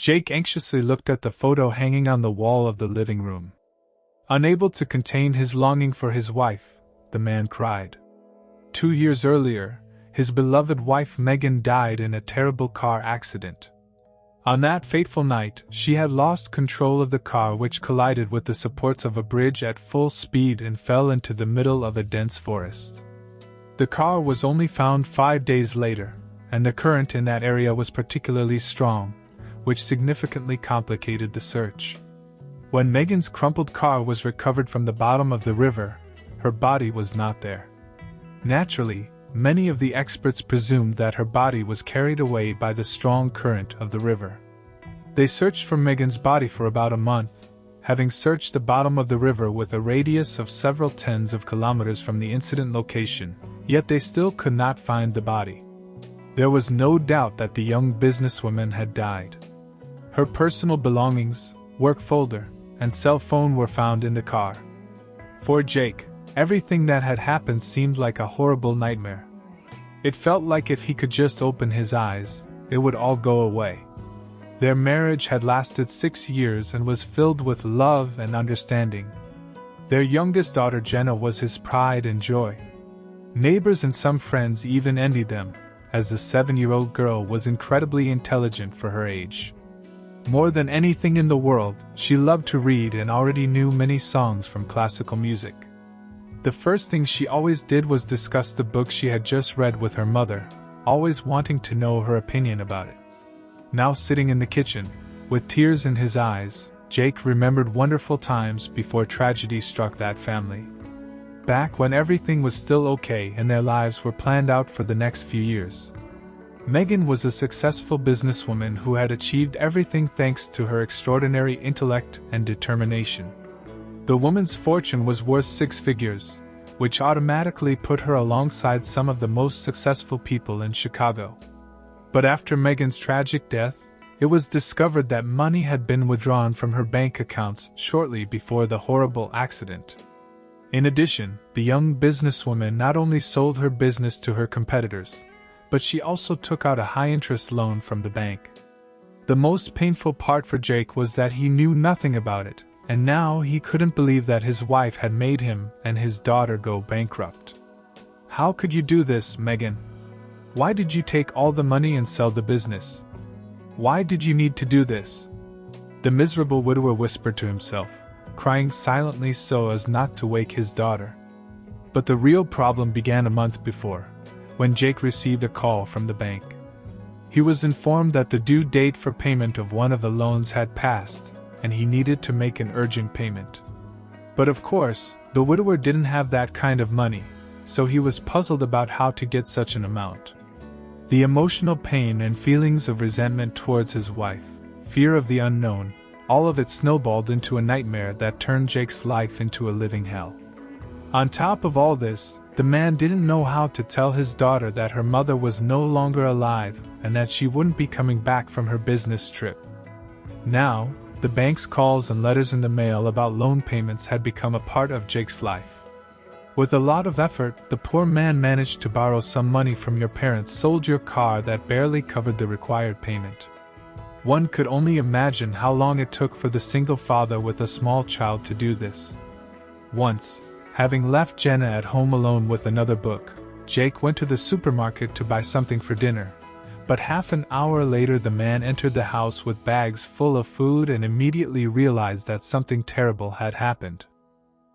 Jake anxiously looked at the photo hanging on the wall of the living room. Unable to contain his longing for his wife, the man cried. 2 years earlier, his beloved wife Megan died in a terrible car accident. On that fateful night, she had lost control of the car, which collided with the supports of a bridge at full speed and fell into the middle of a dense forest. The car was only found 5 days later, and the current in that area was particularly strong, which significantly complicated the search. When Megan's crumpled car was recovered from the bottom of the river, her body was not there. Naturally, many of the experts presumed that her body was carried away by the strong current of the river. They searched for Megan's body for about a month, having searched the bottom of the river with a radius of several tens of kilometers from the incident location, yet they still could not find the body. There was no doubt that the young businesswoman had died. Her personal belongings, work folder, and cell phone were found in the car. For Jake, everything that had happened seemed like a horrible nightmare. It felt like if he could just open his eyes, it would all go away. Their marriage had lasted 6 years and was filled with love and understanding. Their youngest daughter Jenna was his pride and joy. Neighbors and some friends even envied them, as the 7-year-old girl was incredibly intelligent for her age. More than anything in the world, she loved to read and already knew many songs from classical music. The first thing she always did was discuss the book she had just read with her mother, always wanting to know her opinion about it. Now sitting in the kitchen, with tears in his eyes, Jake remembered wonderful times before tragedy struck that family. Back when everything was still okay and their lives were planned out for the next few years. Megan was a successful businesswoman who had achieved everything thanks to her extraordinary intellect and determination. The woman's fortune was worth 6 figures, which automatically put her alongside some of the most successful people in Chicago. But after Megan's tragic death, it was discovered that money had been withdrawn from her bank accounts shortly before the horrible accident. In addition, the young businesswoman not only sold her business to her competitors, but she also took out a high-interest loan from the bank. The most painful part for Jake was that he knew nothing about it, and now he couldn't believe that his wife had made him and his daughter go bankrupt. How could you do this, Megan? Why did you take all the money and sell the business? Why did you need to do this? The miserable widower whispered to himself, crying silently so as not to wake his daughter. But the real problem began a month before, when Jake received a call from the bank. He was informed that the due date for payment of one of the loans had passed, and he needed to make an urgent payment. But of course, the widower didn't have that kind of money, so he was puzzled about how to get such an amount. The emotional pain and feelings of resentment towards his wife, fear of the unknown, all of it snowballed into a nightmare that turned Jake's life into a living hell. On top of all this, the man didn't know how to tell his daughter that her mother was no longer alive and that she wouldn't be coming back from her business trip. Now, the bank's calls and letters in the mail about loan payments had become a part of Jake's life. With a lot of effort, the poor man managed to borrow some money from your parents, sold your car that barely covered the required payment. One could only imagine how long it took for the single father with a small child to do this. Once, having left Jenna at home alone with another book, Jake went to the supermarket to buy something for dinner. But half an hour later the man entered the house with bags full of food and immediately realized that something terrible had happened.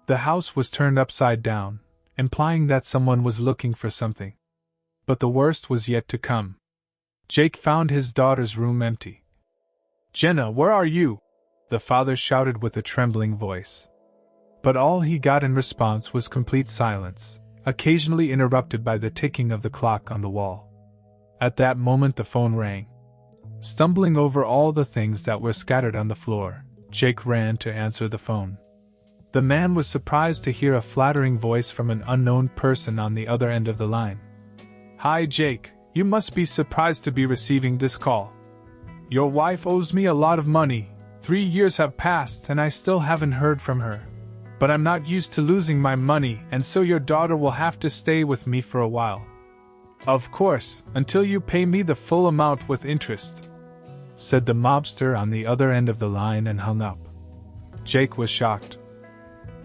The house was turned upside down, implying that someone was looking for something. But the worst was yet to come. Jake found his daughter's room empty. "Jenna, where are you?" the father shouted with a trembling voice. But all he got in response was complete silence, occasionally interrupted by the ticking of the clock on the wall. At that moment the phone rang. Stumbling over all the things that were scattered on the floor, Jake ran to answer the phone. The man was surprised to hear a flattering voice from an unknown person on the other end of the line. "Hi Jake, you must be surprised to be receiving this call. Your wife owes me a lot of money. 3 years have passed and I still haven't heard from her. But I'm not used to losing my money, and so your daughter will have to stay with me for a while. Of course, until you pay me the full amount with interest. said the mobster on the other end of the line and hung up. Jake was shocked.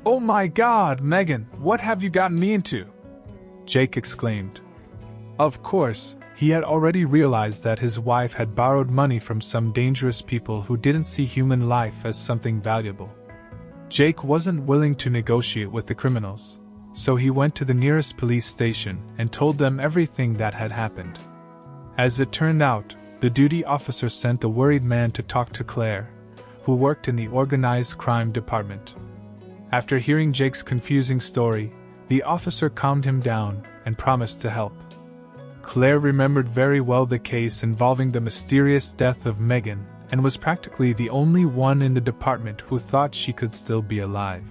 "Oh my God, Megan, what have you gotten me into?" Jake exclaimed. Of course, he had already realized that his wife had borrowed money from some dangerous people who didn't see human life as something valuable. Jake wasn't willing to negotiate with the criminals, so he went to the nearest police station and told them everything that had happened. As it turned out, the duty officer sent the worried man to talk to Claire, who worked in the organized crime department. After hearing Jake's confusing story, the officer calmed him down and promised to help. Claire remembered very well the case involving the mysterious death of Megan and was practically the only one in the department who thought she could still be alive.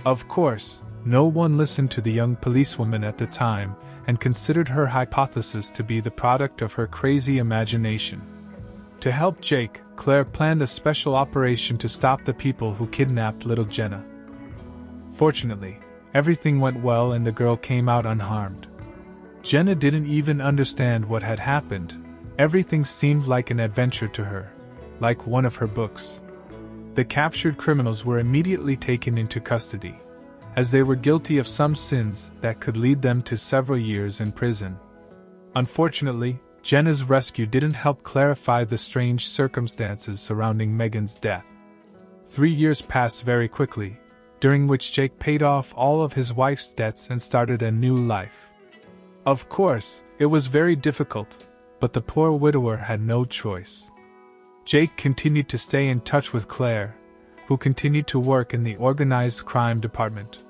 Of course, no one listened to the young policewoman at the time and considered her hypothesis to be the product of her crazy imagination. To help Jake, Claire planned a special operation to stop the people who kidnapped little Jenna. Fortunately, everything went well and the girl came out unharmed. Jenna didn't even understand what had happened. Everything seemed like an adventure to her, like one of her books. The captured criminals were immediately taken into custody, as they were guilty of some sins that could lead them to several years in prison. Unfortunately, Jenna's rescue didn't help clarify the strange circumstances surrounding Megan's death. 3 years passed very quickly, during which Jake paid off all of his wife's debts and started a new life. Of course, it was very difficult, but the poor widower had no choice. Jake continued to stay in touch with Claire, who continued to work in the organized crime department.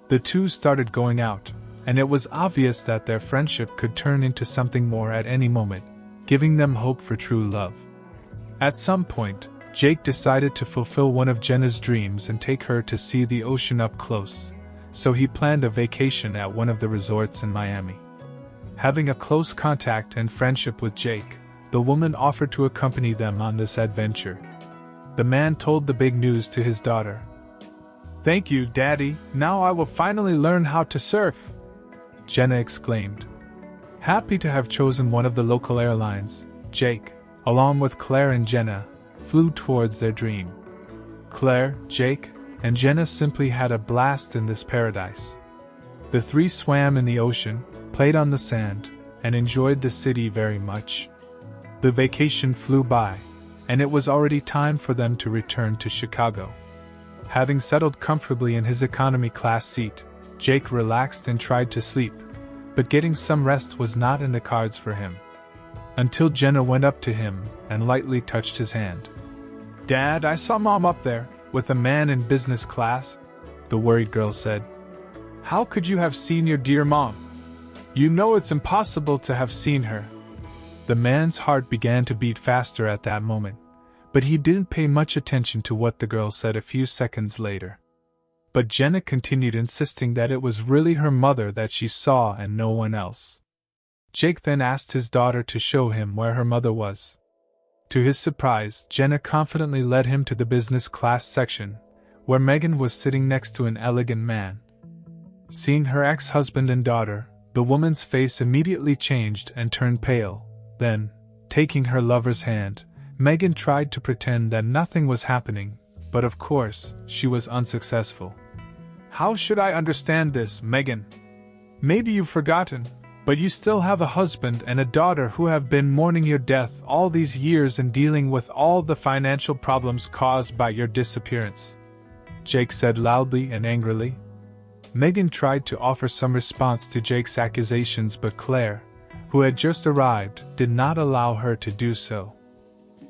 The two started going out, and it was obvious that their friendship could turn into something more at any moment, giving them hope for true love. At some point, Jake decided to fulfill one of Jenna's dreams and take her to see the ocean up close, so he planned a vacation at one of the resorts in Miami. Having a close contact and friendship with Jake, the woman offered to accompany them on this adventure. The man told the big news to his daughter. "Thank you, Daddy, now I will finally learn how to surf," Jenna exclaimed. Happy to have chosen one of the local airlines, Jake, along with Claire and Jenna, flew towards their dream. Claire, Jake, and Jenna simply had a blast in this paradise. The three swam in the ocean, played on the sand, and enjoyed the city very much. The vacation flew by, and it was already time for them to return to Chicago. Having settled comfortably in his economy class seat, Jake relaxed and tried to sleep, but getting some rest was not in the cards for him. Until Jenna went up to him and lightly touched his hand. "Dad, I saw Mom up there, with a man in business class," the worried girl said. "How could you have seen your dear Mom? You know it's impossible to have seen her." The man's heart began to beat faster at that moment, but he didn't pay much attention to what the girl said a few seconds later. But Jenna continued insisting that it was really her mother that she saw and no one else. Jake then asked his daughter to show him where her mother was. To his surprise, Jenna confidently led him to the business class section, where Megan was sitting next to an elegant man. Seeing her ex-husband and daughter, the woman's face immediately changed and turned pale. Then, taking her lover's hand, Megan tried to pretend that nothing was happening, but of course, she was unsuccessful. "How should I understand this, Megan? Maybe you've forgotten, but you still have a husband and a daughter who have been mourning your death all these years and dealing with all the financial problems caused by your disappearance," Jake said loudly and angrily. Megan tried to offer some response to Jake's accusations, but Claire, who had just arrived, did not allow her to do so.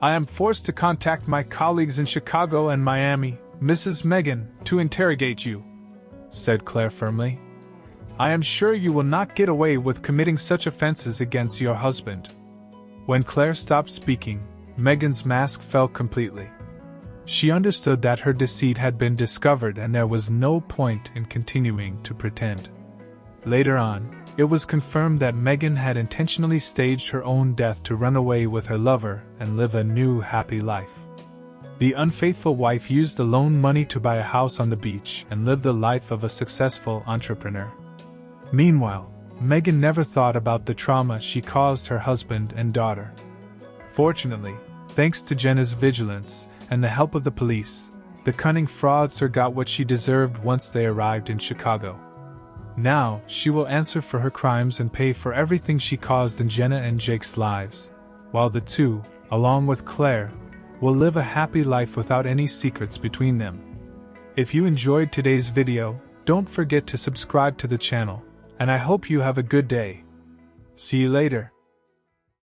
"I am forced to contact my colleagues in Chicago and Miami, Mrs. Megan, to interrogate you," said Claire firmly. "I am sure you will not get away with committing such offenses against your husband." When Claire stopped speaking, Megan's mask fell completely. She understood that her deceit had been discovered and there was no point in continuing to pretend. Later on, it was confirmed that Megan had intentionally staged her own death to run away with her lover and live a new happy life. The unfaithful wife used the loan money to buy a house on the beach and live the life of a successful entrepreneur. Meanwhile, Megan never thought about the trauma she caused her husband and daughter. Fortunately, Thanks to Jenna's vigilance and the help of the police, the cunning fraudster got what she deserved once they arrived in Chicago. Now, she will answer for her crimes and pay for everything she caused in Jenna and Jake's lives, while the two, along with Claire, will live a happy life without any secrets between them. If you enjoyed today's video, don't forget to subscribe to the channel, and I hope you have a good day. See you later.